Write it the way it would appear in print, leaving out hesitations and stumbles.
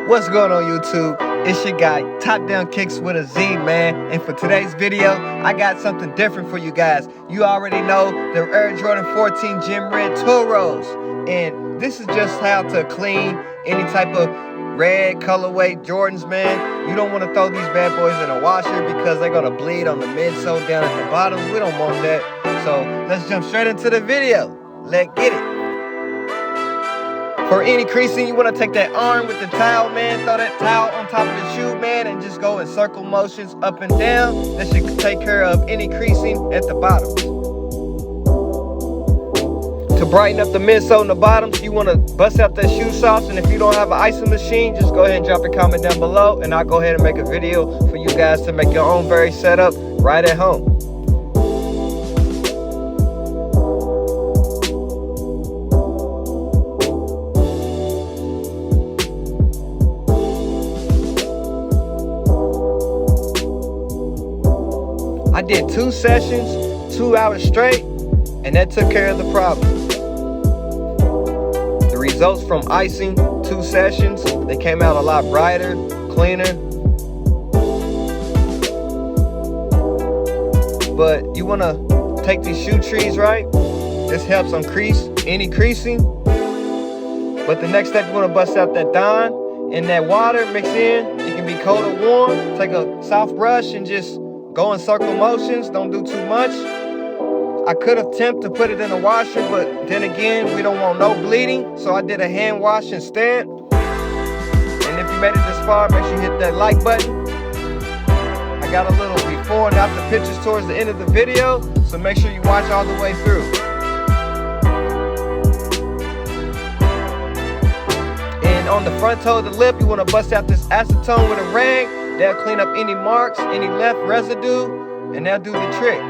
What's going on YouTube? It's your guy TopDownKickz with a Z, man. And for today's video, I got something different for you guys. You already know the Air Jordan 14 Gym Red Toros. And this is just how to clean any type of red colorway Jordans, man. You don't want to throw these bad boys in a washer because they're going to bleed on the midsole down at the bottom. We don't want that. So let's jump straight into the video. Let's get it. For any creasing, you want to take that arm with the towel, man. Throw that towel on top of the shoe, man, and just go in circle motions up and down. That should take care of any creasing at the bottom. To brighten up the midsole and the bottoms, you want to bust out that shoe socks. And if you don't have an icing machine, just go ahead and drop a comment down below, and I'll go ahead and make a video for you guys to make your own very setup right at home. I did 2 sessions, 2 hours straight, and that took care of the problem. The results from icing 2 sessions, they came out a lot brighter, cleaner. But you want to take these shoe trees, right? This helps on any creasing. But the next step, you want to bust out that Dawn and that water mix in. It can be cold or warm. Take a soft brush and just go in circle motions, don't do too much. I could attempt to put it in a washer, but then again, we don't want no bleeding, so I did a hand wash instead. And if you made it this far, make sure you hit that like button. I got a little before and after pictures towards the end of the video, so make sure you watch all the way through. And on the front toe of the lip, you want to bust out this acetone with a rag. That'll clean up any marks, any left residue, and that'll do the trick.